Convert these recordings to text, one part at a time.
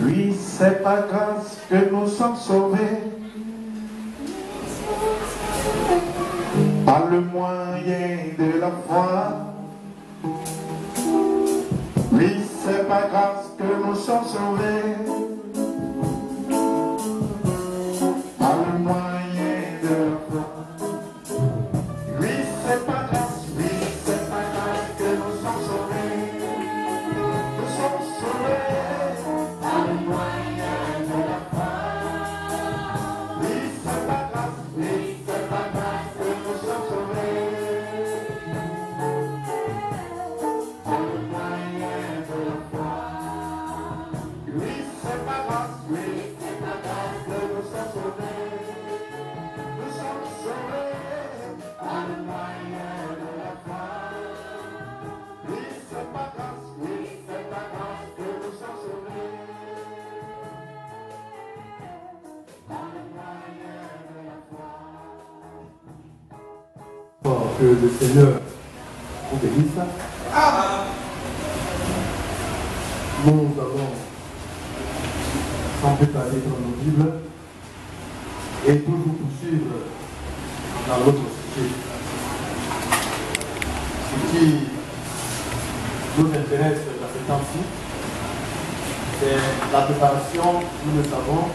Oui, c'est par grâce que nous sommes sauvés. Par le moyen de la foi. Oui, c'est par grâce que nous sommes sauvés. Par le moyen de la foi. Oui, c'est par grâce, oui, c'est par grâce que nous sommes sauvés. Nous sommes sauvés par le moyen de la foi. Oui, c'est par grâce, oui, c'est par grâce que nous sommes sauvés. Par le moyen de la foi. Oui, c'est par grâce, oui, c'est par grâce que nous sommes sauvés. Nous sommes sauvés par le moyen de la foi. Oui, c'est par grâce, oui, c'est par grâce que nous sommes sauvés. Par le moyen de la foi. Que le Seigneur vous bénisse. Nous allons sans plus tarder dans nos Bibles et toujours poursuivre dans notre sujet. Ce qui nous intéresse dans ce temps-ci, c'est la préparation, nous le savons,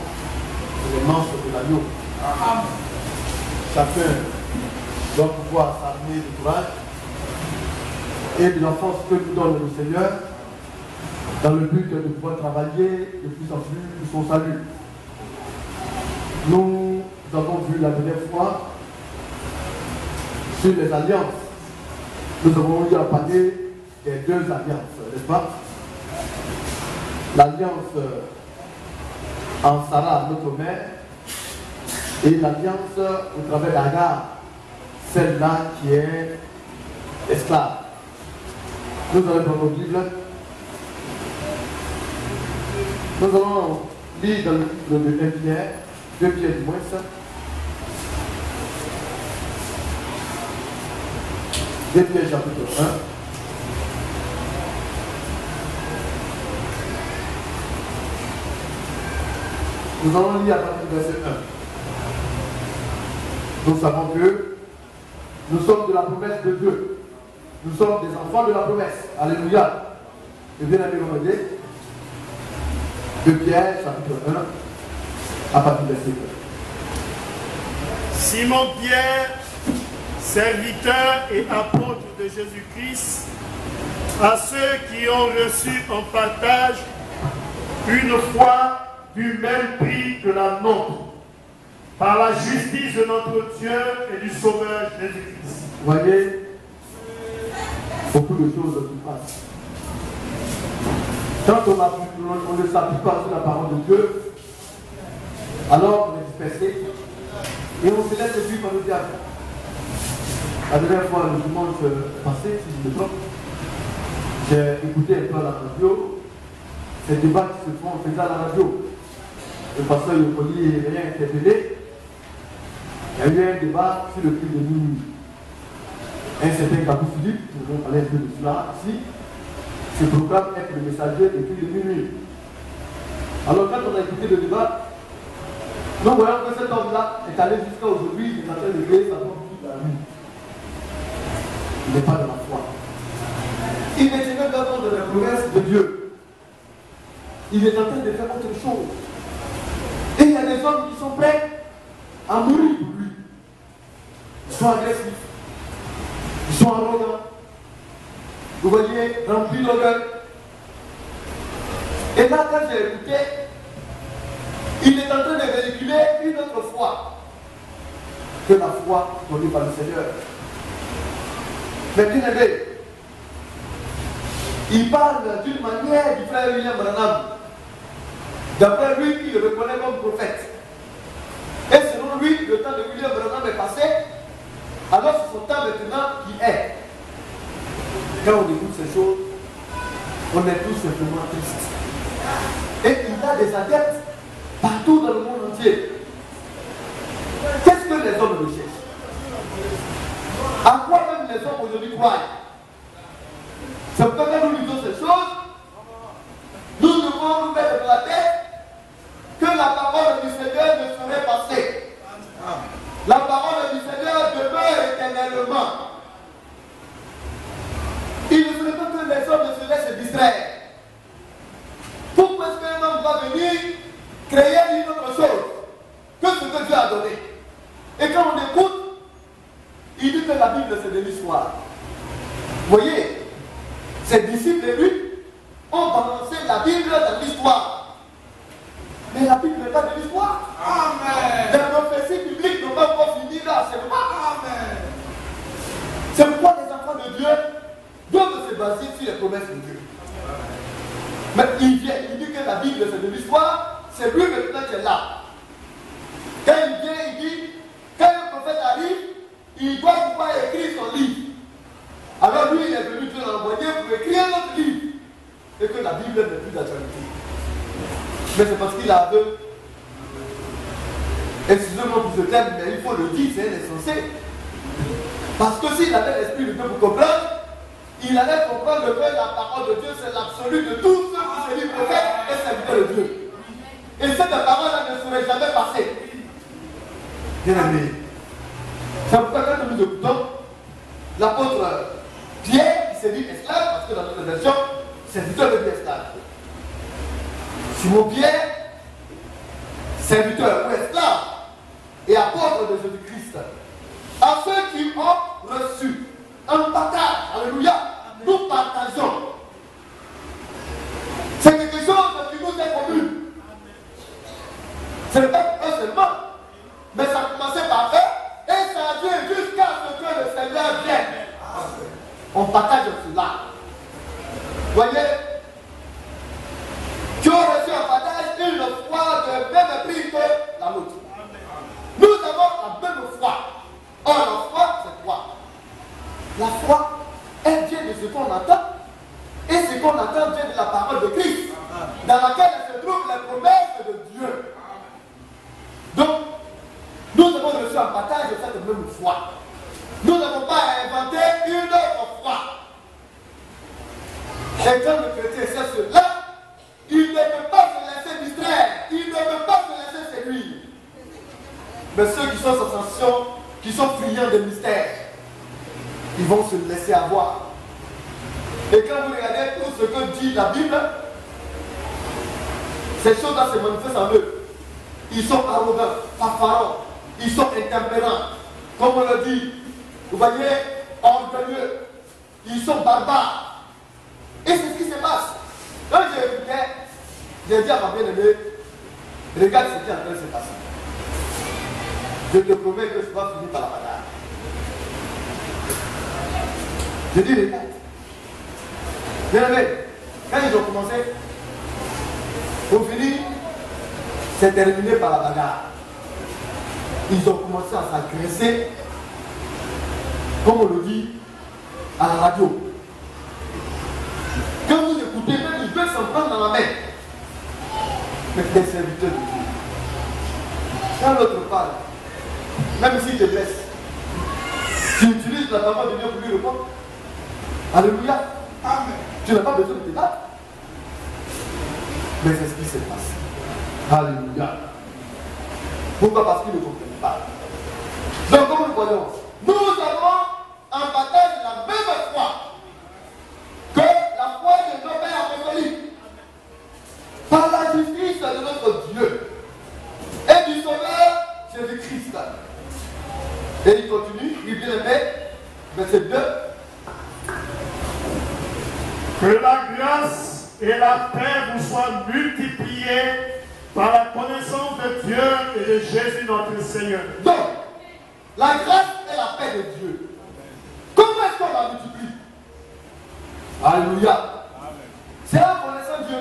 des manches de l'agneau. Chacun doit pouvoir s'armer de courage et de la force que nous donne le Seigneur dans le but de pouvoir travailler de plus en plus pour son salut. Nous avons vu la dernière fois sur les alliances. Nous avons eu à parler des deux alliances, n'est-ce pas? L'alliance en Sarah, notre mère, et l'alliance au travers d'Agar, celle-là qui est esclave. Nous allons dans nos Bibles. Nous allons lire dans le livre de 1 Pierre, 2 Pierre du moins. 2 Pierre chapitre 1. Nous allons lire à partir du verset 1. Nous savons que nous sommes de la promesse de Dieu. Nous sommes des enfants de la promesse. Alléluia. Et bien aimé, regardez. De Pierre, chapitre 1, à partir du verset 1. Simon Pierre, serviteur et apôtre de Jésus-Christ, à ceux qui ont reçu en partage une foi du même prix que la nôtre, par la justice de notre Dieu et du Sauveur Jésus-Christ. Vous voyez, beaucoup de choses se passent. Quand on ne s'appuie pas sur la parole de Dieu, alors on est dispersé et on se laisse suivre par le diable. La dernière fois, le dimanche passé, si je me trompe, j'ai écouté un peu à la radio, ces débats qui se font, on faisait à la radio. Le pasteur Yopoli est rien interpellé. Il y a eu un débat sur le prix de minuit. Un certain Kabou Philippe, nous allons parler un peu de cela ici, se proclame être le messager du prix de minuit. Alors quand on a écouté le débat, nous voyons que cet homme-là est allé jusqu'à aujourd'hui, il est en train de créer sa propre toute la nuit. Il n'est pas dans la foi. Il est tenu compte de la promesse de Dieu. Il est en train de faire autre chose. Et il y a des hommes qui sont prêts à mourir pour lui. Ils sont agressifs. Ils sont arrogants. Vous voyez, remplis d'orgueil. Et là, quand j'ai écouté, il est en train de véhiculer une autre foi que la foi donnée par le Seigneur. Mais bien aimé, il parle d'une manière du frère William Branham. D'après lui, il le reconnaît comme prophète. Et selon lui, le temps de William Branham est passé, alors c'est son temps maintenant qui est. Quand on écoute ces choses, on est tout simplement triste. Et il a des adeptes partout dans le monde entier. Qu'est-ce que les hommes recherchent? À quoi même les hommes aujourd'hui croient? C'est pourquoi quand nous lisons ces choses, nous devons nous mettre dans la tête va venir créer une autre chose que ce que Dieu a donné. Et quand on écoute, il dit que la Bible c'est de l'histoire. Vous voyez, ses disciples et lui ont balancé la Bible dans l'histoire. Mais la Bible n'est pas de l'histoire. Amen. Les prophéties bibliques ne vont pas finir là, c'est pas. Amen. C'est pourquoi les enfants de Dieu doivent se baser sur les promesses de Dieu. Mais il vient, il dit que la Bible c'est de l'histoire, c'est lui maintenant qui est là. Quand il vient, il dit, quand le prophète arrive, il doit pouvoir écrire son livre. Alors lui, il est venu Dieu l'envoyer pour écrire un autre livre. Et que la Bible n'est plus d'actualité. Mais c'est parce qu'il a aveugle. Excusez-moi pour ce terme, mais il faut le dire, c'est insensé. Parce que s'il avait l'esprit de Dieu pour comprendre, il allait comprendre que la parole de Dieu, c'est l'absolu de tous ceux qui se disent prophètes et serviteurs de Dieu. Et cette parole-là ne serait jamais passée. Bien aimé. C'est pourquoi quand nous écoutons l'apôtre Pierre, qui s'est dit esclave, parce que dans notre version, serviteur de Dieu esclave. Simon Pierre, serviteur ou esclave, et apôtre de Jésus-Christ. À ceux qui ont reçu un partage, alléluia, nous partageons. C'est quelque chose qui nous est commun. Ce n'est pas eux seulement, mais ça a commencé par eux et ça a duré jusqu'à ce que le Seigneur vienne. On partage cela. Voyez, tu as reçu un partage une foi de même prix que la nôtre. Nous avons la même foi. Or, la foi, c'est quoi? La foi, elle vient de ce qu'on entend. Et ce qu'on entend vient de la parole de Christ, dans laquelle se trouvent les promesses de Dieu. Donc, nous avons reçu un partage de cette même foi. Nous n'avons pas inventé une autre foi. Et quand le chrétien sait cela, il ne peut pas se laisser distraire, il ne peut pas se laisser séduire. Mais ceux qui sont sans sensation, qui sont friands de mystères, ils vont se laisser avoir. Et quand vous regardez tout ce que dit la Bible, ces choses-là se manifestent en eux. Ils sont arrogants, fanfarons, ils sont intempérants. Comme on le dit, vous voyez, orgueilleux. Ils sont barbares. Et c'est ce qui se passe. Quand j'ai dit à ma bien-aimée, regarde ce qui est en train de se passer. Je te promets que je vais finir par la bagarre. Je dis, regarde. Bien-aimé, quand ils ont commencé, pour finir, c'est terminé par la bagarre. Ils ont commencé à s'agresser, comme on le dit, à la radio. Quand vous écoutez, même ils peuvent s'en prendre dans la main. Mais des serviteurs de Dieu. Quand l'autre parle, même s'il te blesse, tu utilises la parole de Dieu pour lui répondre. Alléluia. Amen. Tu n'as pas besoin de te battre. Mais c'est ce qui se passe. Alléluia. Pourquoi? Parce qu'ils ne comprennent pas. Donc, comme nous voyons, nous avons en partage la même foi que la foi de nos pères apostoliques. Par la justice de notre Dieu et du Sauveur Jésus-Christ. Et il continue, il vient le mettre, verset 2. Que la grâce et la paix vous soient multipliées par la connaissance de Dieu et de Jésus notre Seigneur. Donc, la grâce et la paix de Dieu. Comment est-ce qu'on la multiplie? Alléluia. C'est en connaissant Dieu.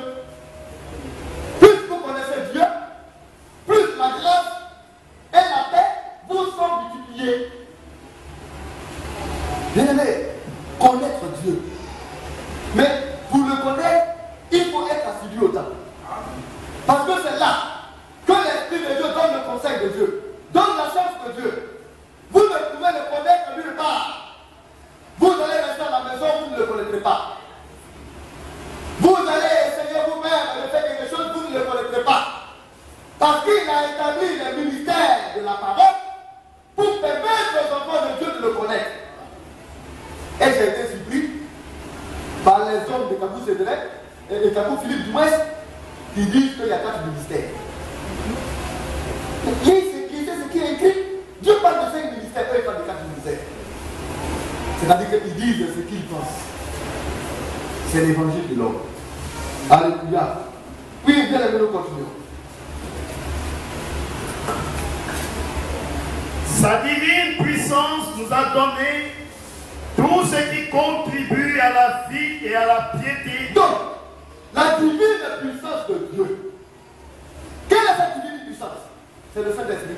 Plus vous connaissez Dieu, plus la grâce et la paix vous sont multipliées. Bien aimé, connaître Dieu. Mais pour le connaître, il faut être assidu au temps. Parce que c'est là que l'Esprit de Dieu donne le conseil de Dieu, donne la chance de Dieu. Vous ne pouvez le connaître nulle part. Vous allez rester à la maison, vous ne le connaîtrez pas. Vous allez essayer vous-même de faire quelque chose, vous ne le connaîtrez pas. Parce qu'il a établi le ministère de la parole pour permettre aux enfants de Dieu de le connaître. Et j'ai été surpris par les hommes de Kabou Cédrec et Kabou Philippe du Ouest qui disent qu'il y a 4 ministères. Lisez ce qui est écrit. Dieu parle de 5 ministères, eux ils parlent de 4 ministères. C'est-à-dire qu'ils disent ce qu'ils pensent. C'est l'évangile de l'homme. Alléluia. Oui, bien aimé, nous continuons. Sa divine puissance nous a donné tout ce qui contribue à la vie et à la piété. Donc, la divine puissance de Dieu. Quelle est cette divine puissance? C'est le Saint-Esprit.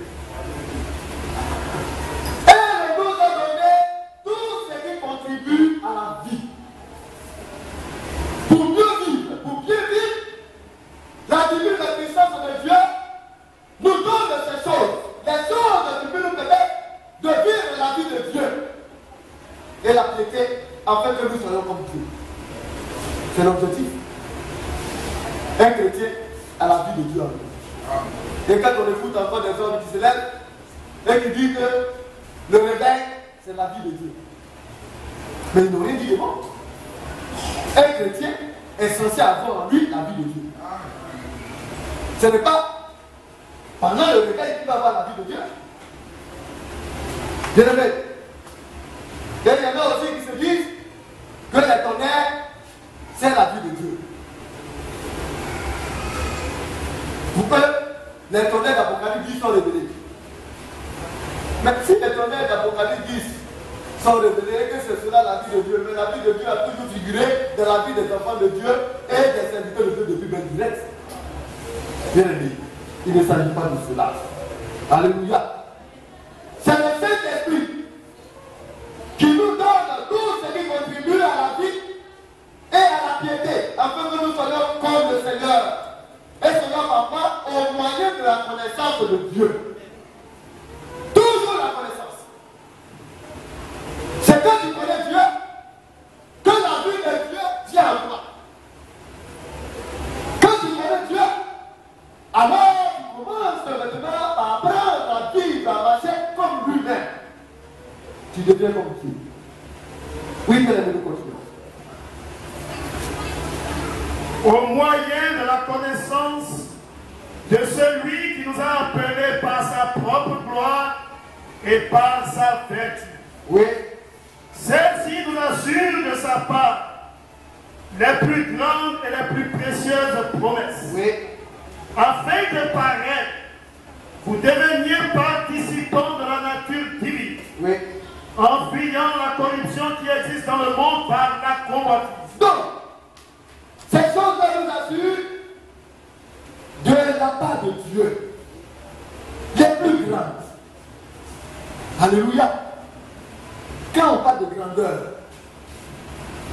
Elle nous a donné tout ce qui contribue à la vie. Pour mieux vivre, pour bien vivre, la divine puissance de Dieu nous donne ces choses. Les choses qui peuvent nous permettre de vivre la vie de Dieu et la piété afin que nous soyons comme Dieu. C'est l'objectif. Un chrétien a la vie de Dieu en lui. Et quand on écoute encore des hommes qui se lèvent et qui disent que le réveil, c'est la vie de Dieu. Mais ils n'ont rien dit de bon. Un chrétien est censé avoir en lui la vie de Dieu. Ce n'est pas pendant le réveil qu'il va avoir la vie de Dieu. Bien aimé. Et il y en a aussi qui se disent que les tonnerres, c'est la vie de Dieu. Pourquoi les tonnerres d'Apocalypse 10 sont révélés? Mais si les tonnerres d'Apocalypse 10 sont révélés, que ce sera la vie de Dieu, mais la vie de Dieu a toujours figuré dans la vie des enfants de Dieu et des serviteurs de Dieu depuis belle direct. Bien aimé. Il ne s'agit pas de cela. Alléluia. C'est le Saint-Esprit qui nous donne tout ce qui contribue à la vie et à la piété, afin que nous soyons comme le Seigneur. Et cela va pas au moyen de la connaissance de Dieu. Toujours la connaissance. C'est quand tu connais Dieu que la vie de Dieu vient à toi. Quand tu connais Dieu, alors tu commences maintenant à apprendre à vivre, à marcher comme lui-même. Tu deviens comme Dieu. Oui, mais nous continuons. Au moyen de la connaissance de celui qui nous a appelés par sa propre gloire et par sa vertu. Oui. Celle-ci nous assure de sa part les plus grandes et les plus précieuses promesses. Oui. Afin que par elle, vous deveniez participants de la nature divine. Oui. En fuyant la corruption qui existe dans le monde par la convoitise. Donc, ces choses-là nous assurent de la part de Dieu, les plus grandes. Alléluia. Quand on parle de grandeur,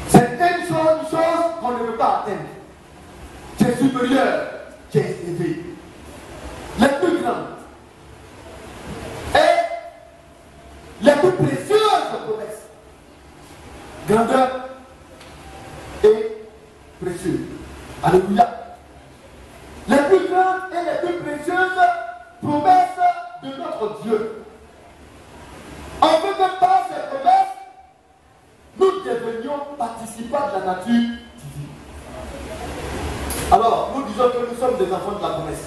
c'est une chose qu'on ne peut pas atteindre. qui est supérieur, qui est élevé. Les plus grandes et les plus précieuses promesses. Grandeur et précieux. Alléluia. Les plus grandes et les plus précieuses promesses de notre Dieu. En fait que par ces promesses, nous devenions participants de la nature divine. Alors, nous disons que nous sommes des enfants de la promesse.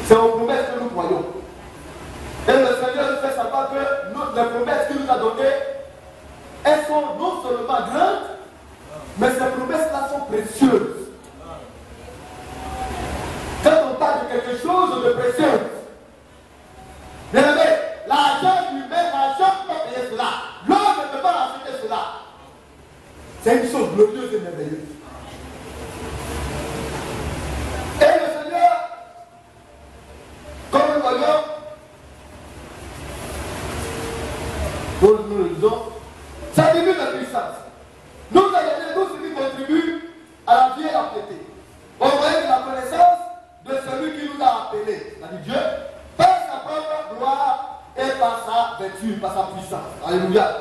C'est aux promesses que nous croyons. Et le Seigneur nous fait savoir que les promesses qu'il nous a données, elles sont non seulement grandes, mais ces promesses-là sont précieuses. Quand on parle de quelque chose de précieux, regardez, l'argent lui-même, l'argent peut payer cela. L'homme ne peut pas acheter cela. C'est une chose glorieuse et merveilleuse. Et le Seigneur, comme nous voyons, nous le disons, ça diminue la puissance. Nous avons tout ce qui contribue à la vie et à la piété. Au moyen de la connaissance de celui qui nous a appelés, c'est-à-dire Dieu, par sa propre gloire et par sa vertu, par sa puissance. Alléluia.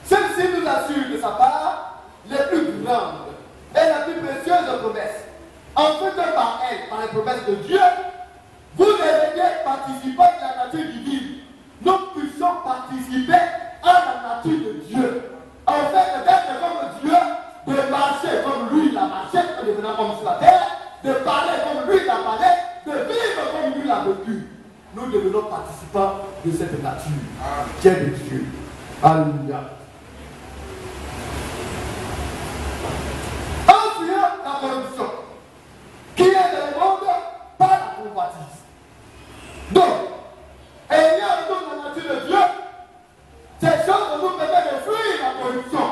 Celle-ci nous assure de sa part les plus grandes et les plus précieuses promesses. En fait que par elle, par les promesses de Dieu, vous deveniez participants de la nature divine. Nous puissions participer à la nature de Dieu. En fait, d'être comme Dieu, de marcher comme lui, il a marché en devenant comme sur la terre, de parler comme lui l'a parlé, de vivre comme lui l'a vécu. Nous devenons participants de cette nature qui est de Dieu. Alléluia. En fuyant la corruption qui est dans le monde par la convoitise. Donc, ayant toute la nature de Dieu, ces choses nous permettent de fuir la corruption.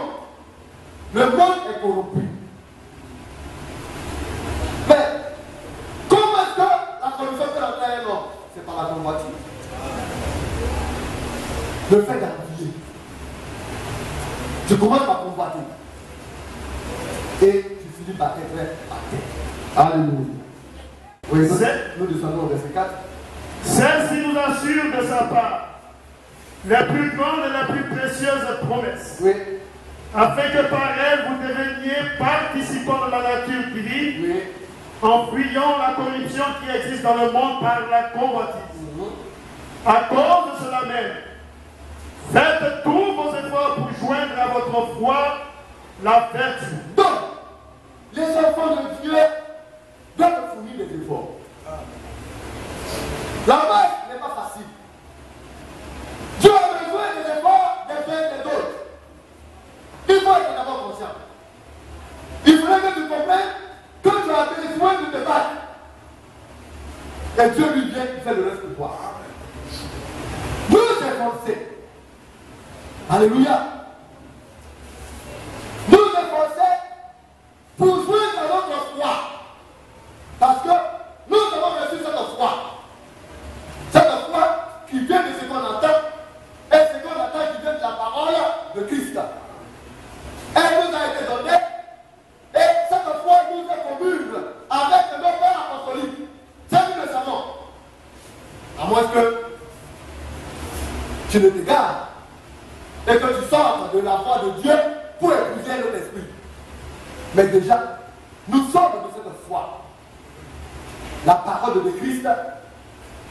Le monde est corrompu. Mais, comment est-ce que la corruption peut entrer un homme? C'est par la convoitise. Le fait d'appuyer. Tu commences par convoiter. Et tu finis par être à terre. Alléluia. Oui, nous descendons au verset 4. Celle-ci nous assure de sa part la plus grande et la plus précieuse promesse. Oui. Afin que par elle vous deveniez participants de la nature divine, Oui. en fuyant la corruption qui existe dans le monde par la convoitise. À cause de cela même, faites tous vos efforts pour joindre à votre foi la vertu. Donc, les enfants de Dieu doivent fournir des efforts. La marche n'est pas facile. Dieu a besoin des efforts des uns et des autres. Il faut être d'abord conscient. Il faudrait que tu comprennes que tu as besoin de te battre. Et Dieu lui vient, il fait le reste de toi. Nous efforcer. Alléluia. Nous efforcer pour jouir à notre foi. Parce que nous avons reçu cette foi. Cette foi qui vient de ce qu'on entend. Et ce qu'on entend qui vient de la parole de Christ. Elle nous a été donnée. Et cette foi nous est commune avec nos pères apostoliques. Ça nous le savons. À moins que tu ne t'égares et que tu sortes de la foi de Dieu pour épouser notre esprit. Mais déjà, nous sommes de cette foi. La parole de Christ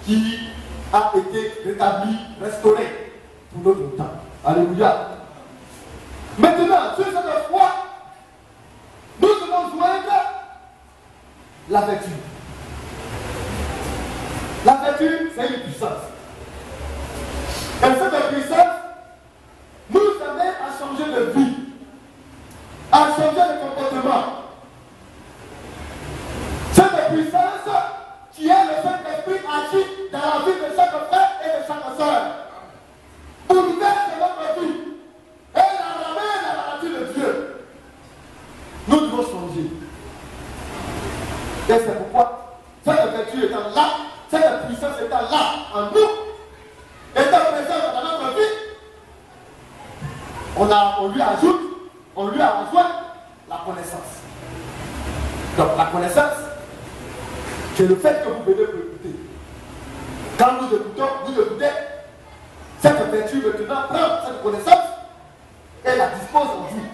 qui a été rétablie, restaurée pour notre temps. Alléluia. Maintenant, sur cette foi, nous devons joindre la vertu. La vertu, c'est une puissance. Et cette puissance nous amène à changer de vie, à changer de comportement. Cette puissance qui est le Saint-Esprit agit dans la vie de chaque frère et de chaque soeur. Pour nous mettre notre vie et la ramène à la nature de Dieu. Nous devons changer. Et c'est pourquoi cette vertu étant là, cette puissance étant là en nous, étant présente dans notre vie, on lui ajoute, on lui a rejoint la connaissance. Donc la connaissance, c'est le fait que vous venez pour écouter. Quand nous écoutons, vous écoutez, cette vertu maintenant prend cette connaissance et la dispose en vous.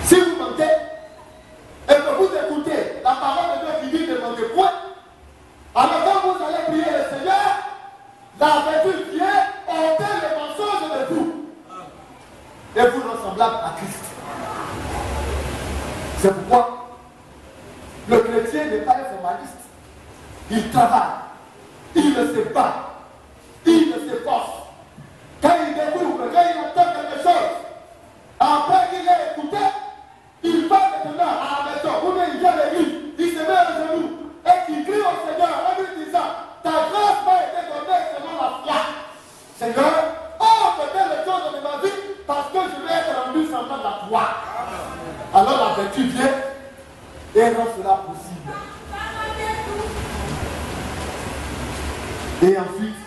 Si vous mentez et que vous écoutez la parole de Dieu qui dit ne mentez point, alors quand vous allez prier le Seigneur, la vertu vient ôter les mensonges de vous et vous rendre semblable à Christ. C'est pourquoi le chrétien n'est pas un formaliste. Il travaille, il ne se bat, il ne s'efforce. Quand il découvre, quand il entend quelque chose, après qu'il ait écouté, il va maintenant à la maison, ou bien il vient à l'église, il se met à genoux et il crie au Seigneur en lui disant: ta grâce m'a été donnée selon la foi. Seigneur, ôte telle chose de ma vie parce que je vais être rendu semblable à toi. Alors la vertu vient et rend cela possible. Et ensuite,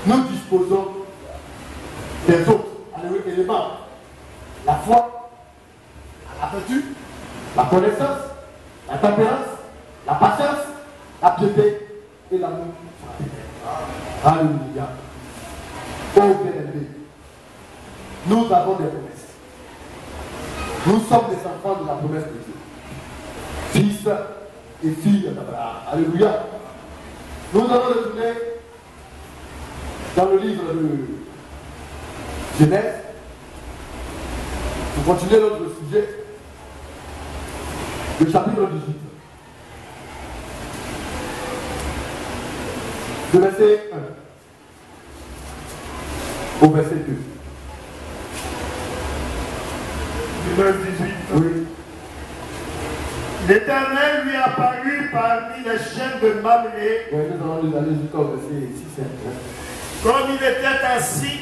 nous disposons des autres éléments. La foi, la vertu, la connaissance, la tempérance, la patience, la piété et l'amour fraternel. Alléluia. Oh bien-aimé, nous avons des promesses. Nous sommes des enfants de la promesse de Dieu. Fils et filles d'Abraham. Alléluia. Nous allons retourner dans le livre de Genèse pour continuer notre sujet. Le chapitre 18. Du verset 1 au verset 2. Du verset 18. Oui. L'Éternel lui apparut parmi les chaînes de Mamré, Oui, nous allons aller jusqu'au verset 6 et 1. comme il était assis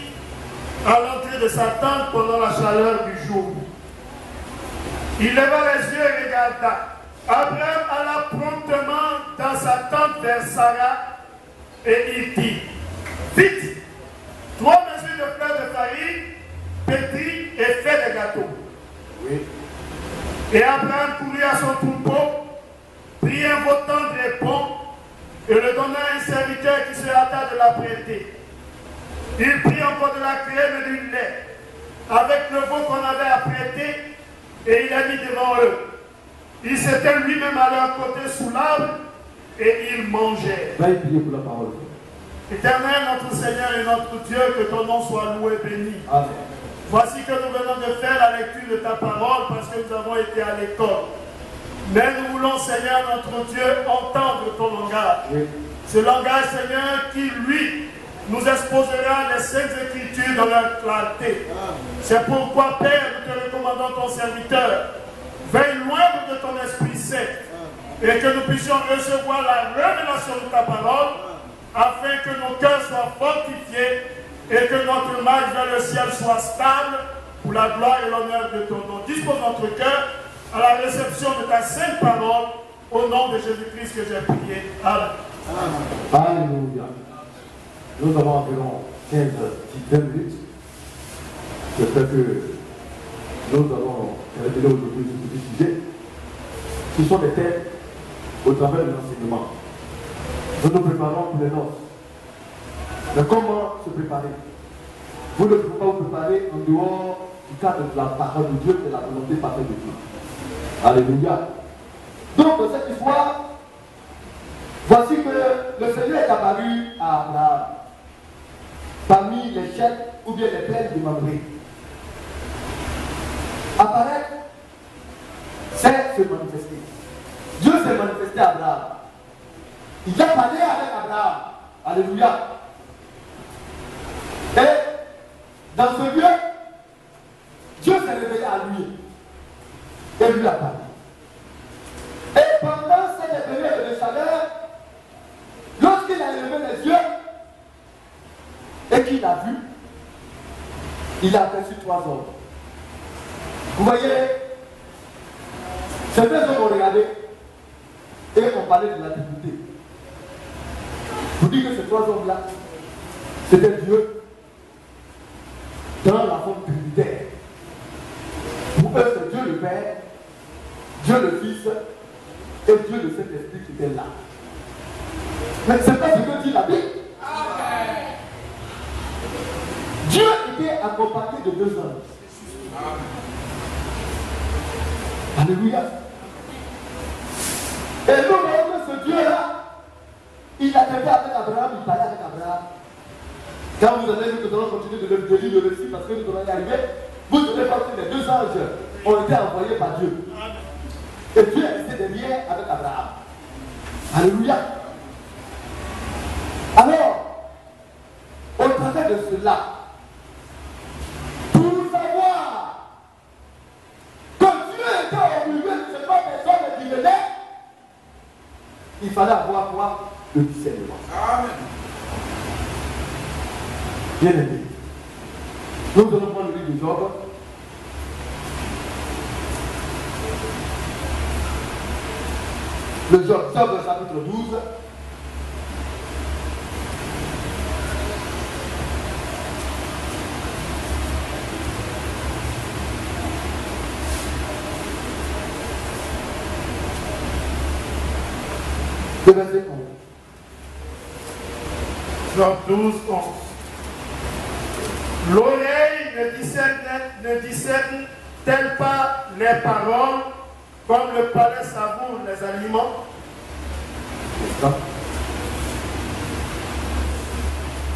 à l'entrée de sa tente pendant la chaleur du jour. Il leva les yeux et regarda. Abraham alla promptement dans sa tente vers Sarah et il dit, vite, 3 mesures de fleur de farine, pétris et fais des gâteaux. Oui. Et Abraham courut à son troupeau, prit un veau tendre et bon, et le donna à un serviteur qui se hâta de l'apprêter. Il prit encore de la crème et du lait, avec le veau qu'on avait apprêté, et il a mis devant eux. Il s'était lui-même à leur côté sous l'arbre, et ils mangeaient. Va y prier pour la parole. Éternel, notre Seigneur et notre Dieu, que ton nom soit loué et béni. Amen. Voici que nous venons de faire la lecture de ta parole parce que nous avons été à l'école. Mais nous voulons, Seigneur, notre Dieu, entendre ton langage. Oui. Ce langage, Seigneur, qui, lui, nous exposera les saintes écritures dans leur clarté. C'est pourquoi, Père, nous te recommandons ton serviteur. Veille loin de ton Esprit Saint et que nous puissions recevoir la révélation de ta parole afin que nos cœurs soient fortifiés et que notre marche vers le ciel soit stable pour la gloire et l'honneur de ton nom. Dispose notre cœur à la réception de ta sainte parole au nom de Jésus-Christ que j'ai prié. Amen. Alléluia. Nous avons environ 15 minutes. J'espère que nous allons révéler aujourd'hui ce petit sujet. Ce sont des thèmes au travers de l'enseignement. Nous nous préparons pour les noces. Mais comment se préparer? Vous ne pouvez pas vous préparer en dehors du cadre de la parole de Dieu et de la volonté parfaite de Dieu. Alléluia. Donc, dans cette histoire, voici que le Seigneur est apparu à Abraham parmi les chefs ou bien les plaines de Mamré. Apparaître, c'est se manifester. Dieu s'est manifesté à Abraham. Il a parlé avec Abraham. Alléluia. Et dans ce lieu, Dieu s'est révélé à lui. Et lui a parlé. Et pendant cette période de chaleur, lorsqu'il a levé les yeux et qu'il a vu, il a aperçu 3 hommes. Vous voyez, ces 2 hommes ont regardé et ont parlé de la divinité. Je vous dis que ces 3 hommes-là, c'était Dieu dans la forme trinitaire. Pour eux, c'est Dieu le Père, Dieu le Fils et Dieu le Saint-Esprit qui étaient là. Mais c'est pas ce que dit la Bible. Amen. Dieu était accompagné de 2 anges. Alléluia. Et nous voyons que ce Dieu-là, il a traité avec Abraham, il parlait avec Abraham. Quand vous allez, nous allons continuer de lire le récit parce que nous allons y arriver. Vous devez voir que les 2 anges ont été envoyés par Dieu. Et Dieu est resté derrière avec Abraham. Alléluia. Alors, au travers de cela, pour savoir que Dieu était au milieu de ces 3 personnes qui venaient, il fallait avoir quoi? Le discernement. Amen. Bien aimé. Nous allons prendre le livre de Job. Le Job, chapitre 12. Le verset 11. Job 12, 11. L'oreille ne discerne-t-elle pas les paroles comme le palais savoure les aliments? N'est-ce pas?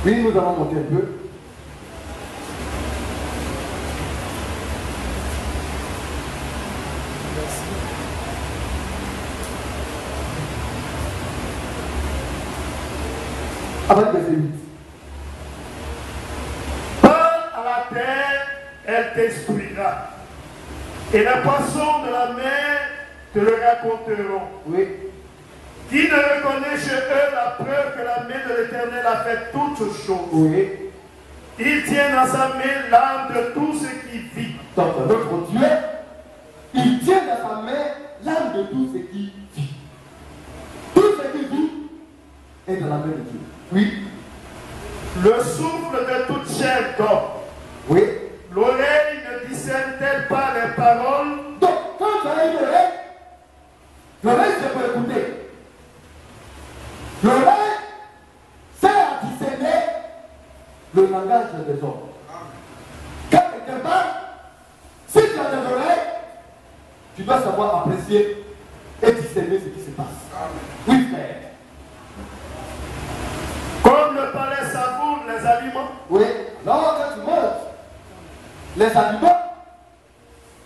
Oui, nous allons monter un peu. Après verset 8. Parle à la terre, elle t'instruira. Et les poissons de la mer te le raconteront. Oui. Qui ne reconnaît chez eux la preuve que la main de l'Éternel a fait toutes choses. Oui. Il tient dans sa main l'âme de tout ce qui vit. Donc notre Dieu, il tient dans sa main l'âme de tout ce qui vit. Tout ce qui vit est dans la main de Dieu. Oui. Le souffle de toute chair d'homme. Oui. L'oreille ne discerne-t-elle pas les paroles? Donc, quand tu as une oreille, l'oreille c'est pour écouter. L'oreille sert à discerner le langage des hommes. Quand quelqu'un parle, si tu as des oreilles, tu dois savoir apprécier et discerner ce qui se passe. Oui, frère. Comme le palais savoure les aliments. Oui. Alors, quand tu manges les aliments,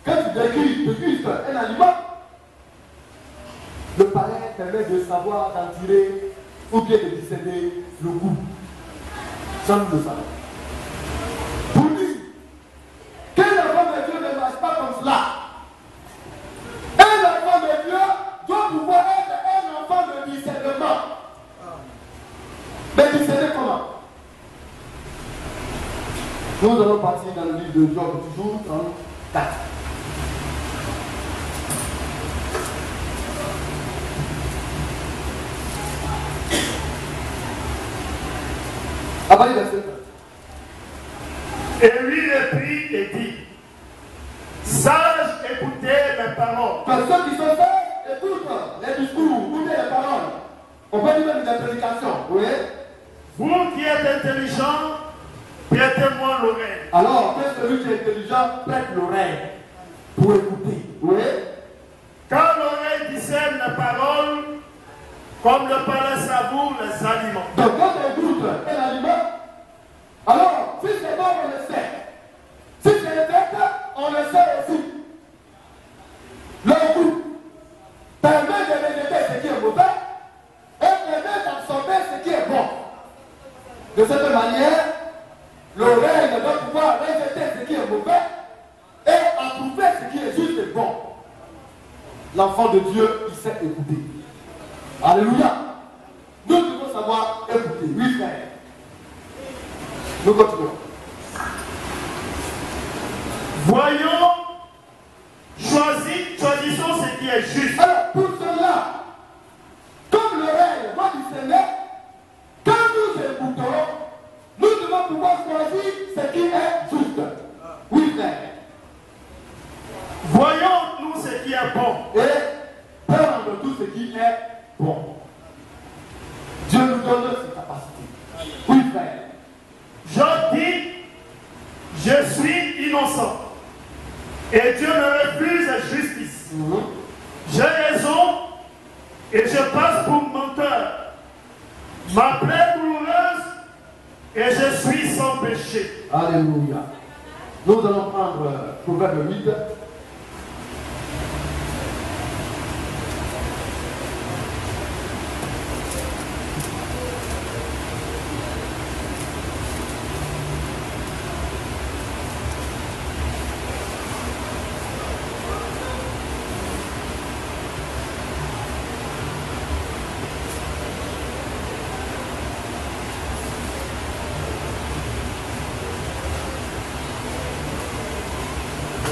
quand tu dégustes un aliment, le palais permet de savoir d'en tirer ou bien de discerner le goût. Ça, nous le savons. Pour lui, qu'un enfant de Dieu ne marche pas comme cela. Un enfant de Dieu doit pouvoir être un enfant de discernement. Mais discerner comment? Nous allons partir dans le livre de Job, toujours 34. Après verset 1. Et lui reprit et dit, sage, écoutez mes paroles. Que ceux qui sont sages écoutent les discours, écoutez les paroles. On peut dire même des prédications. Oui. Vous qui êtes intelligents, prêtez-moi l'oreille. Alors, que celui qui est intelligent prête l'oreille pour écouter. Oui. Quand l'oreille discerne les paroles, comme le palais savoure les aliments. Donc, quand on goûte un aliment, alors, si c'est bon, on le sait. Si c'est bête, on le sait aussi. Le goût permet de rejeter ce qui est mauvais et permet d'absorber ce qui est bon. De cette manière, l'oreille doit pouvoir rejeter ce qui est mauvais et approuver ce qui est juste et bon. L'enfant de Dieu, il sait écouter. Alléluia. Nous devons savoir écouter. Oui, frère. Nous continuons. Voyons, choisissons ce qui est juste. Alors, pour cela, comme l'oreille va discerner, quand nous écoutons, nous devons pouvoir choisir ce qui est juste. Oui, frère. Voyons-nous ce qui est bon. Et prendre tout ce qui est bon. Dieu nous donne cette capacité. Oui, frère. Job dit, je suis innocent. Et Dieu me refuse la justice. J'ai raison et je passe pour menteur. Ma plaie douloureuse et je suis sans péché. Alléluia. Nous allons prendre Proverbe 8.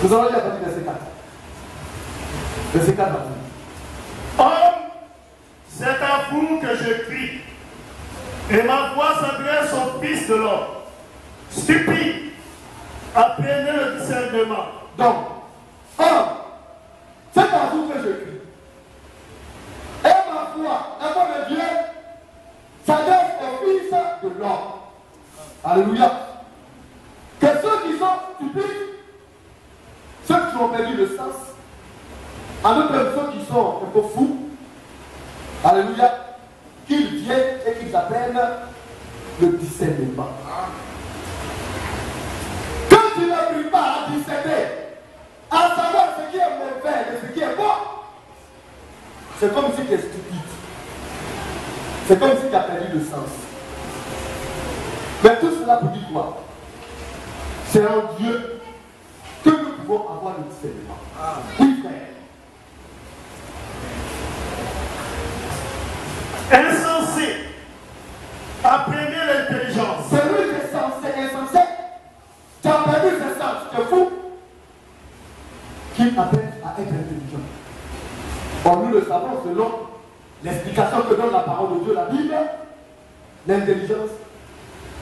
Nous allons lire à partir de verset 4. Verset 4 à vous. Homme, c'est à vous que je crie, et ma voix s'adresse au Fils de l'homme. Stupide, apprenez le discernement. Donc, homme, c'est à vous que je crie. Et ma voix, la voix de Dieu, s'adresse au Fils de l'homme. Alléluia. Que ceux qui sont stupides, ceux qui ont perdu le sens, en autre ceux qui sont un peu fous, alléluia, qu'ils viennent et qu'ils apprennent le discernement. Quand tu n'arrives pas à discerner, à savoir ce qui est mauvais et ce qui est bon, c'est comme si tu es stupide. C'est comme si tu as perdu le sens. Mais tout cela pour dire quoi? C'est en Dieu que nous pouvons avoir le discernement. Oui, frère. Insensé, apprenez l'intelligence. Celui qui est censé, insensé, qui a perdu ses sens, tu es fou, qui appelle à être intelligent. Or, nous le savons selon l'explication que donne la parole de Dieu, la Bible, l'intelligence,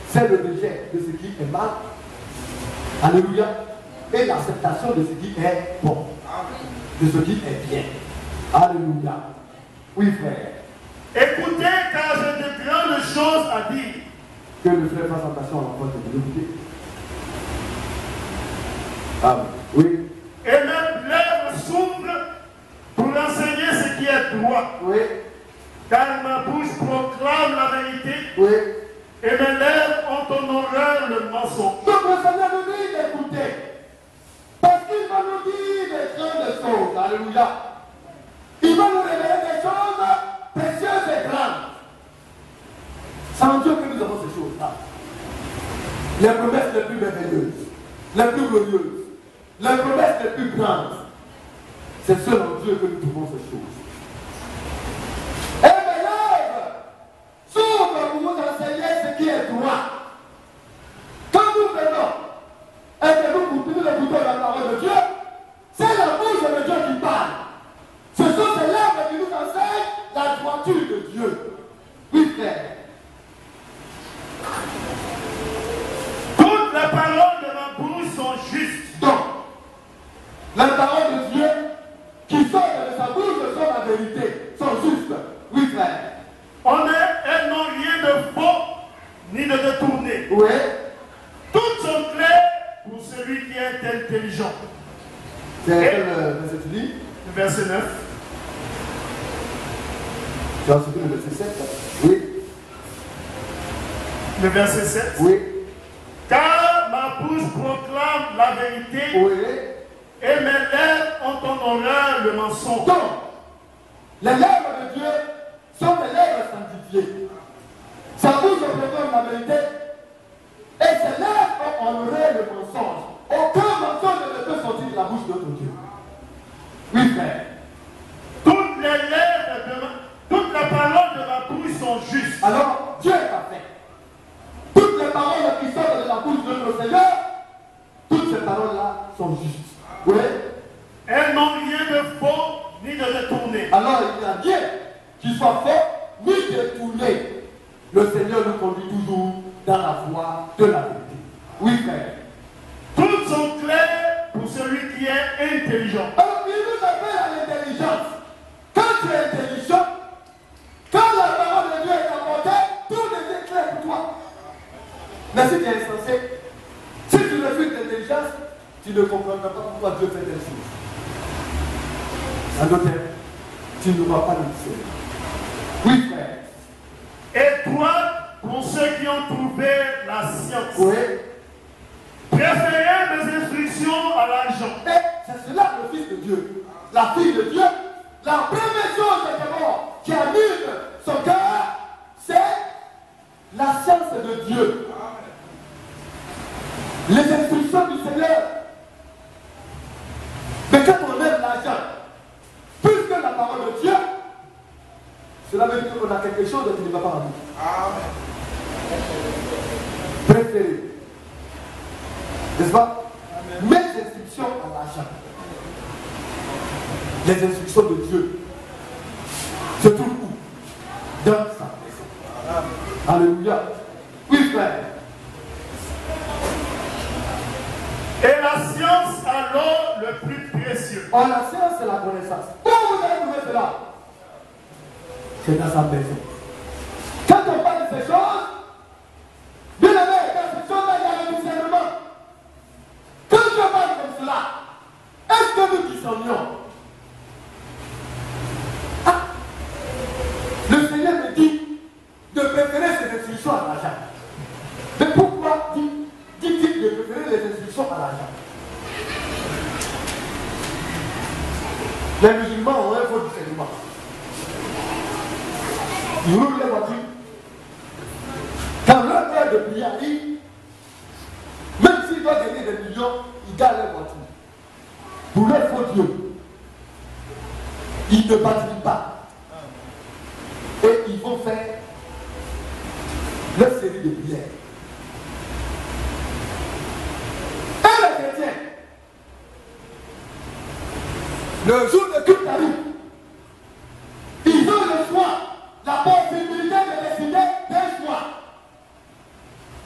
c'est le rejet de ce qui est mal. Alléluia. Et l'acceptation de ce qui est bon. De ce qui est bien. Alléluia. Oui, frère. Écoutez, car j'ai de grandes choses à dire. Que le frère fasse attention à l'enfant de l'écouter. Amen. Oui. Et mes lèvres s'ouvrent pour enseigner ce qui est droit. Oui. Car ma bouche proclame la vérité. Oui. Et mes lèvres ont en horreur le mensonge. Donc le Seigneur nous dit d'écouter. Parce qu'il va nous dire des grandes choses. Alléluia. Il va nous révéler des choses précieuses et grandes. C'est en Dieu que nous avons ces choses-là. Les promesses les plus merveilleuses, les plus glorieuses, les promesses les plus grandes. C'est seul en Dieu que nous trouvons ces choses. Et mes lèvres s'ouvrent pour vous enseigner ce qui est droit. Quand nous venons et que nous écoutons la parole de Dieu, c'est la bouche de Dieu qui parle. Ce sont ces lèvres qui nous enseignent la droiture de Dieu. Oui, frère. Toutes les paroles de ma bouche sont justes. Donc, les paroles de Dieu qui sortent de sa bouche sont la vérité, sont justes. Oui, frère. Elles n'ont rien de faux ni de détourné. Oui. Toutes sont claires pour celui qui est intelligent. C'est quel verset tu dis? Le verset 9. Tu as suivi le verset 7? Oui. Le verset 7. Oui. Car ma bouche proclame la vérité. Oui. Et mes lèvres ont en horreur le mensonge. Donc, les lèvres de Dieu sont des lèvres sanctifiées. Sa bouche proclame la vérité. Et ses lèvres ont honoré le mensonge. Aucun mensonge ne peut sortir de la bouche de notre Dieu. Oui, frère. Toutes les paroles de ma bouche sont justes. Alors, Dieu est parfait. Toutes les paroles qui sortent de la bouche de notre Seigneur, toutes ces paroles-là sont justes. Oui. Elles n'ont rien de faux ni de détourné. Alors, il n'y a rien qui soit faux ni détourné. Le Seigneur nous conduit toujours dans la voie de la vérité. Oui, frère. Toutes sont claires pour celui qui est intelligent. Alors, il nous appelle à l'intelligence. Quand tu es intelligent, quand la parole de Dieu est apportée, tout est clair pour toi. Mais si tu es insensé, si tu refuses l'intelligence, tu ne comprendras pas pourquoi Dieu fait telle chose. En d'autres termes, tu ne vas pas le discerner. Oui, frère. Et toi, pour ceux qui ont trouvé la science, Oui. préférez mes instructions à l'argent. Et c'est cela le Fils de Dieu. La fille de Dieu, la première chose d'abord qui anime son cœur, c'est la science de Dieu. Les instructions du Seigneur. Mais quand on aime l'argent, plus que la parole de Dieu, cela veut dire qu'on a quelque chose qui ne va pas en nous. Préférez. N'est-ce pas? Mes instructions à l'argent. Les instructions de Dieu se trouvent où? Dans sa maison. Alléluia. Oui, frère. Et la science alors le plus précieux. En la science, c'est la connaissance. Où vous avez trouvé cela? C'est dans sa maison. Quand on parle de ces choses, bien aimé, dans ces choses-là, il y a le discernement. Quand je parle comme cela, est-ce que nous discernions? Ah, le Seigneur me dit de préférer ses instructions à l'argent. Mais pourquoi dit-il de préférer les instructions à l'argent? Les musulmans ont un faux discernement. Ils roulent les voitures. Quand l'heure est de prier, l'ennemi arrive, même s'il doit gagner des millions, il garde leur voiture. Pour leur faux Dieu, ils ne battent pas. Et ils vont faire leur série de prières. Et les chrétiens, le jour de culte arrive, ils ont le choix, la possibilité de décider d'un choix.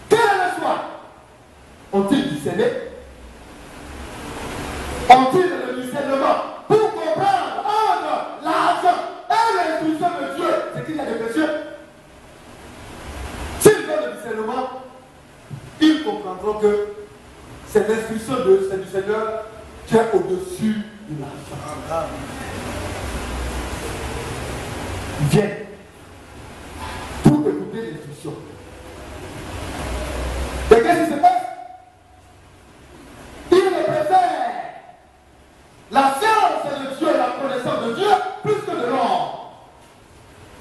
Quel est le choix? Ont-ils discerné? Ont-ils le discernement pour comprendre entre l'argent et l'instruction de Dieu ce qu'il y a de précieux? S'ils ont le discernement, ils comprendront que c'est l'instruction du Seigneur qui est au-dessus de l'argent. Ils viennent pour écouter l'instruction. Et qu'est-ce qui se passe? Ils préfèrent la science de Dieu, la connaissance de Dieu, plus que de l'or.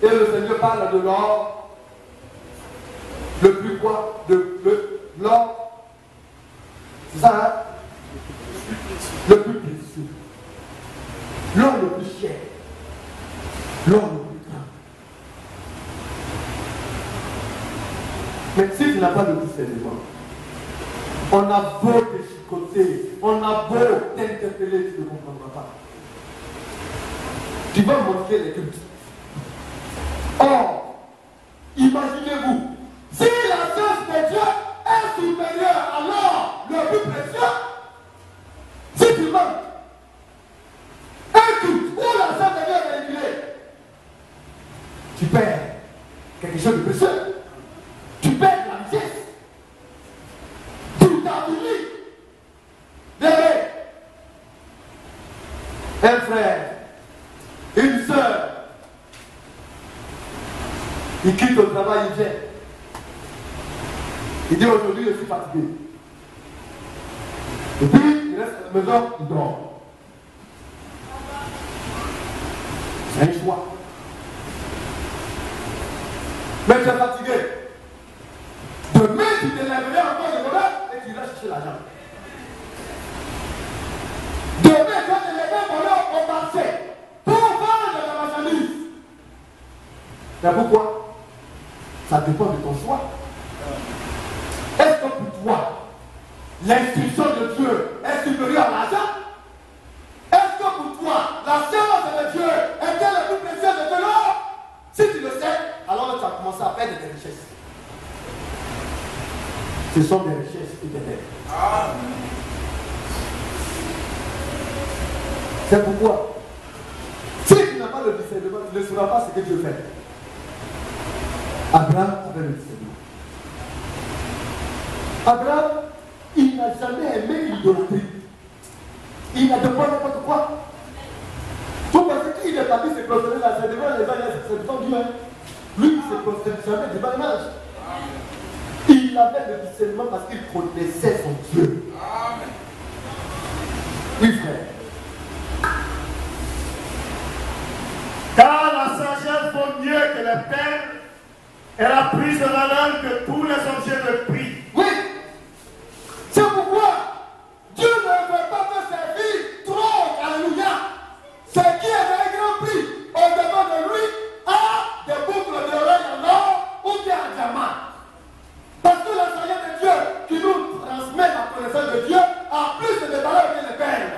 Et le Seigneur parle de l'or, le plus quoi? De l'or. C'est ça, hein? Le plus précieux. L'or le plus cher. L'or le plus grand. Mais si tu n'as pas de discernement, on a beau te chicoter, on a beau t'interpeller, tu ne comprendras pas. Tu vas montrer les cultes. Or, imaginez-vous, si la science de Dieu est supérieure à l'or le plus précieux, si tu manques un culte où la science de Dieu est régulée, tu perds quelque chose de précieux. Tu perds la richesse. Tu t'oublies. Bébé, un frère, une soeur, il quitte le travail, il vient. Il dit aujourd'hui je suis fatigué. Et puis il reste à la maison, il dort. C'est un choix. Mais tu es fatigué. Demain tu te lèveras encore de bonheur et tu iras chercher l'argent. Demain tu vas te lever bonheur au marché pour vendre de la marchandise. C'est pourquoi? Ça dépend de ton choix. Est-ce que pour toi, l'instruction de Dieu est supérieure à l'argent? Est-ce que pour toi, la science de Dieu est-elle la plus précieuse de l'or? Si tu le sais, alors tu as commencé à perdre des richesses. Ce sont des richesses éternelles. C'est pourquoi, si tu n'as pas le discernement, tu ne sauras pas ce que Dieu fait. Abraham avait le discernement. Abraham, il n'a jamais aimé l'idolâtrie. Il n'a demandé n'importe quoi. Tout parce qu'il est parti se prosterner là, c'est devant les âges, c'est devant Dieu. Lui, il se prosterne jamais devant l'image. Il avait le discernement parce qu'il connaissait son Dieu. Amen. Oui, frère. Car la sagesse vaut mieux que les perles, elle a plus de valeur que tous les objets de prix. Oui. C'est pourquoi Dieu ne veut pas te servir trop. Alléluia. Ce qui est un grand prix au-devant de lui a des boucles d'oreilles en or ou bien en diamant. Parce que la sagesse de Dieu qui nous transmet la connaissance de Dieu a plus de valeur que les perles.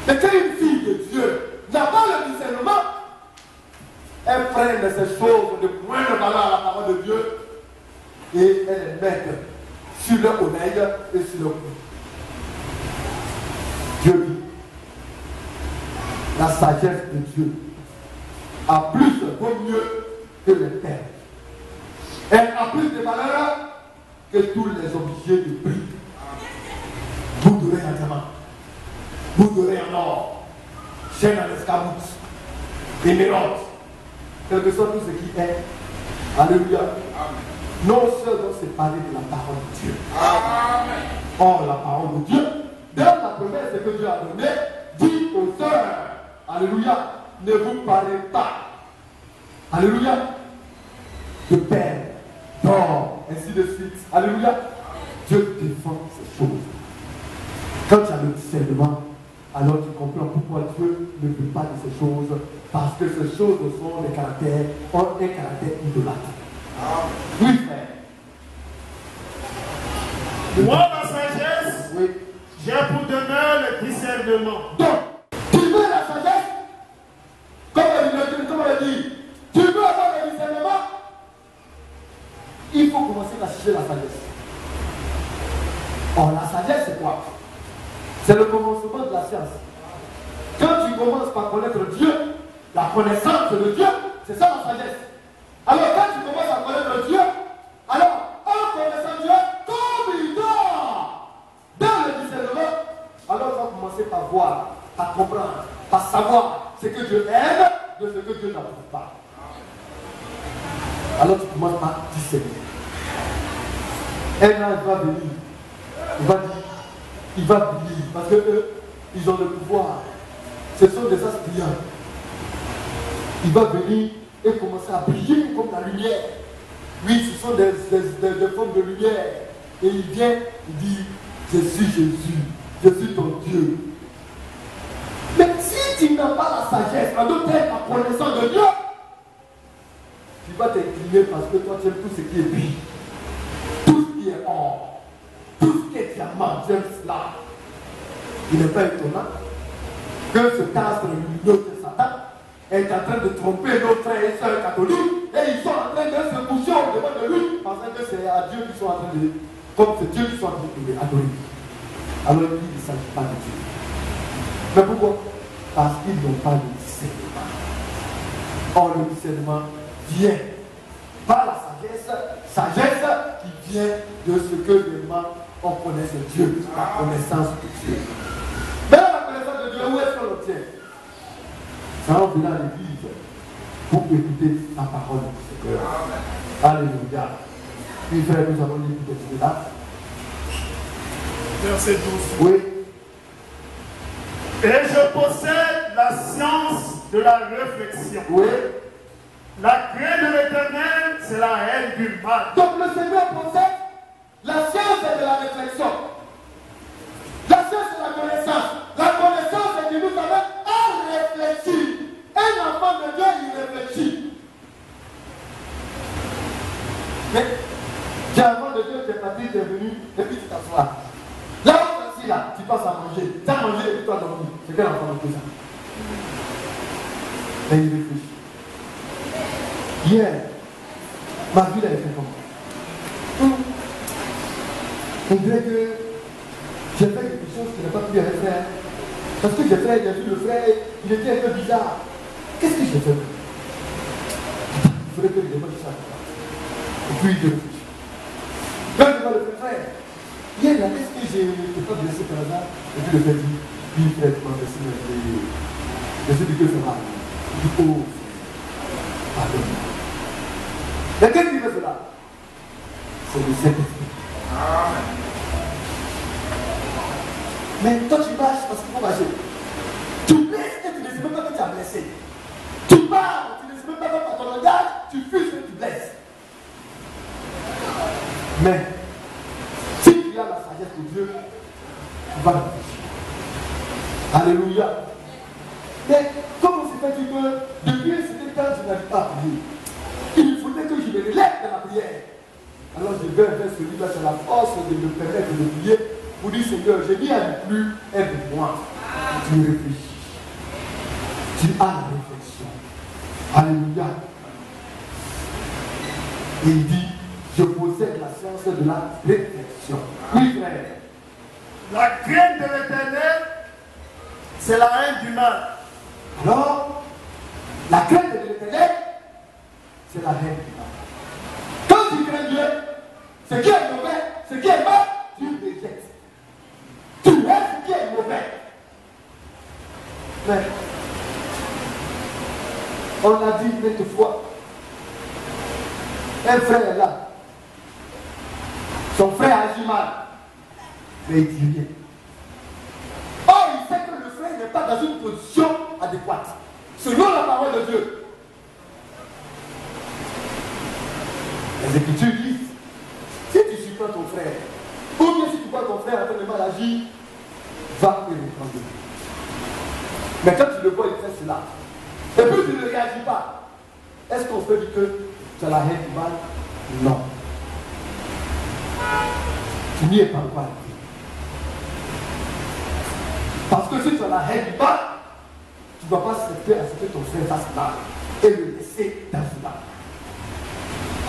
Mais quand une fille de Dieu n'a pas le discernement, elle prend de ces choses de moins de valeur à la parole de Dieu et elle les met sur leur oreille et sur leur cou. Dieu dit, la sagesse de Dieu a plus vaut mieux que les perles. Elle a plus de valeur que tous les objets de prix. Bout d'oreille en diamant, bout d'oreille en or, chaîne en escamoute, émeraude, quel que soit tout ce qui est. Alléluia. Non seulement se parler de la parole de Dieu. Amen. Or, la parole de Dieu, dans la promesse que Dieu a donnée, dit aux sœurs, alléluia, ne vous parlez pas, alléluia, de perles, d'or, ainsi de suite. Alléluia. Dieu défend ces choses. Quand tu as le discernement, alors tu comprends pourquoi Dieu ne veut pas de ces choses. Parce que ces choses ont un caractère idolâtre. Oui, frère. Moi, la sagesse, Oui. j'ai pour demeure le discernement. Donc, tu veux la sagesse? Comme on dit, tu veux avoir le discernement? Il faut commencer à chercher la sagesse. Or, la sagesse, c'est quoi? C'est le commencement de la science. Quand tu commences par connaître Dieu, la connaissance de Dieu, c'est ça la sagesse. Alors, quand tu commences à connaître Dieu, alors, en connaissant Dieu, comme il dort dans le discernement, alors tu vas commencer par voir, par comprendre, par savoir ce que Dieu aime de ce que Dieu n'approuve pas. Alors tu commences par discerner. Un ange va venir, il va dire, il va briller, parce qu'eux, ils ont le pouvoir. Ce sont des aspirants. Il va venir et commencer à briller comme la lumière. Oui, ce sont des formes de lumière. Et il vient, il dit, je suis Jésus, je suis ton Dieu. Mais si tu n'as pas la sagesse, en d'autres termes, la connaissance de Dieu, tu vas t'incliner parce que toi tu aimes tout ce qui est brille, tout ce qui est or, tout ce qui est diamant, tu aimes cela. Il n'est pas étonnant que ce castre lumineux de Satan est en train de tromper nos frères et sœurs catholiques et ils sont en train de se coucher au devant de lui pensant que c'est à Dieu qu'ils sont en train de, comme c'est Dieu qu'ils sont en train de adorer. Alors il ne s'agit pas de Dieu. Mais pourquoi? Parce qu'ils n'ont pas le discernement. Or le discernement vient par la sagesse qui vient de ce que les mains on connaît Dieu, la connaissance de Dieu. Mais la connaissance de Dieu, où est-ce qu'on l'obtient? Ça va venir à l'église pour écouter la parole du Seigneur. Alléluia. Puis frère, nous avons lu tout là. Verset 12. Oui. Et je possède la science de la réflexion. Oui. La crainte de l'Éternel, c'est la haine du mal. Donc le Seigneur possède la science de la réflexion. La science de la connaissance. La connaissance, c'est que nous savons à réfléchir. Un enfant de Dieu, il réfléchit. Mais, tu es un enfant de Dieu, tu es parti, tu es venu, et puis tu t'assois. Là où tu es là, tu passes à manger. Tu as mangé et puis tu as dormi. C'est quel enfant de Dieu ça? Mais il réfléchit. Hier, ma vie elle fait comment? On dirait que j'ai fait quelque chose qui n'a pas pu rien faire. Parce que j'ai vu le frère, il était un peu bizarre. Qu'est-ce que j'ai fait? Il faudrait que je demande ça. Et puis il réfléchit. Quand je vois le frère, hier, est-ce que j'ai pas blessé par hasard? Et puis le frère dit, oui, frère, tu m'as blessé, mais je sais que ça va. Il dit, oh, pardonne-moi. Mais qu'est-ce qui fait cela? C'est le Saint-Esprit. Mais toi tu marches parce qu'il faut marcher. Tu blesses et tu ne sais même pas que tu as blessé. Tu parles, tu ne sais même pas que par ton langage, tu fuses et tu blesses. Mais si tu as la sagesse de Dieu, tu vas réfléchir. Alléluia. Mais comment se fait-il que depuis un certain temps je n'arrive pas à prier? Il faudrait que je me relève dans la prière. Alors je vais vers celui-là, c'est la force de me permettre de prier pour dire Seigneur, je n'y arrive plus, aide-moi. Tu réfléchis. Tu as la réflexion. Alléluia. Et il dit, je possède la science de la réflexion. Oui, frère. La crainte de l'Éternel, c'est la haine du mal. Alors, la crainte de l'Éternel, c'est la haine du mal. Quand tu crains Dieu, ce qui est mauvais, ce qui est mal, tu le rejettes. Tu aimes ce qui est mauvais. Mais, on l'a dit maintes fois, un frère est là. Son frère agit mal. Mais il dit rien. Or, il sait que le frère n'est pas dans une position adéquate. Selon la parole de Dieu. Les Écritures disent dit pas. Est-ce qu'on peut dire que tu as la haine du mal? Non. Tu n'y es pas pas. Parce que si tu as la haine du mal, tu ne vas pas accepter à ce que ton frère fasse mal et le laisser dans ce mal.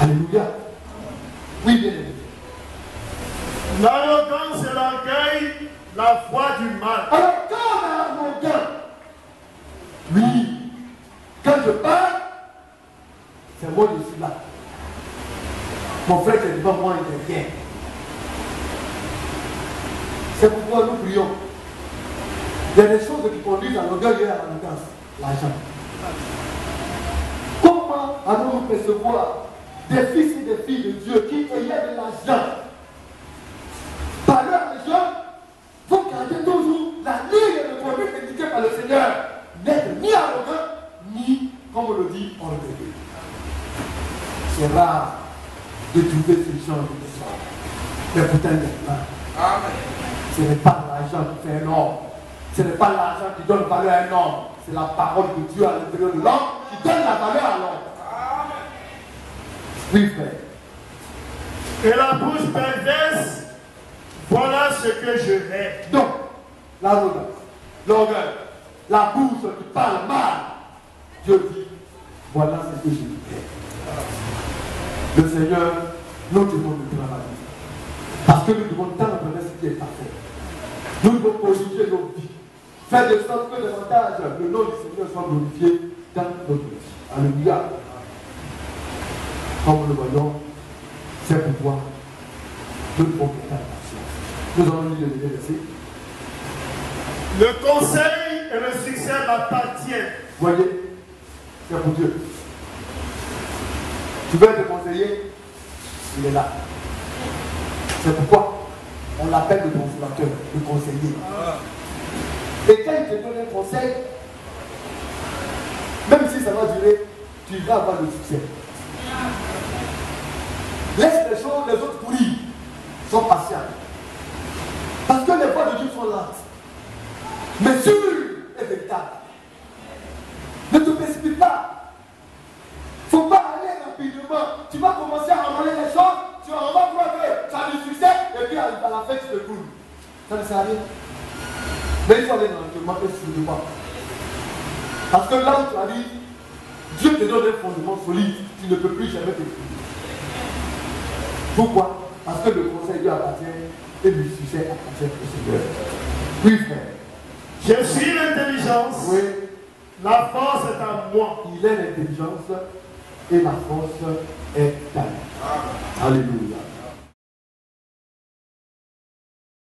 Alléluia. Oui, bien aimé. L'arrogance et l'orgueil, la voie du mal. Alors, quand on est arrogant, oui, quand je parle, c'est moi qui suis là. Mon frère qui est devant moi, il est bien. C'est pourquoi nous prions. Il y a des choses qui conduisent à l'orgueil et à l'arrogance. L'argent. Comment allons-nous percevoir des fils et des filles de Dieu qui ayaient de l'argent? Par leur argent, vous gardez toujours la ligne de conduite indiquée par le Seigneur. N'être ni arrogant, ni, comme on le dit, orgueilleux. C'est rare de trouver ce genre de personnes. Mais pourtant, il y en a. Ce n'est pas l'argent qui fait un homme. Ce n'est pas l'argent qui donne valeur à un homme. C'est la parole de Dieu à l'intérieur de l'homme qui donne la valeur à l'homme. Oui, frère. Et la bouche perverse, voilà ce que je hais. Donc, l'arrogance, l'orgueil, la bouche qui parle mal, Dieu dit, voilà ce que je hais. Le Seigneur nous demande de travailler. Parce que nous devons tant reconnaître ce qui est parfait. Nous devons corriger nos vies. Faire de sorte que davantage le nom du Seigneur soit glorifié dans notre vie. Alléluia. Comme nous le voyons, c'est pourquoi nous devons faire attention. Nous allons lire les versets. Le conseil et le succès m'appartiennent. Voyez, c'est pour Dieu. Tu veux te conseiller, il est là. C'est pourquoi on l'appelle le consolateur, le conseiller. Et quand il te donne un conseil, même si ça va durer, tu vas avoir le succès. Laisse les choses, les autres courir, sont patients. Parce que les voies de Dieu sont lentes. Mais sûres et véritables. Ne te précipite pas. Il ne faut pas aller rapidement. Tu vas commencer à ramener les choses, tu vas voir que ça a du succès, et puis à la fin tu te coules. Ça ne sert à rien. Mais il faut aller dans le marché sur le banc. Parce que là où tu arrives, Dieu te donne un fondement solide, tu ne peux plus jamais te couler. Pourquoi? Parce que le conseil Dieu appartient et le succès appartient au Seigneur. Oui, frère. Je suis l'intelligence. Oui. La force est à moi. Il est l'intelligence et la force est à lui. Alléluia.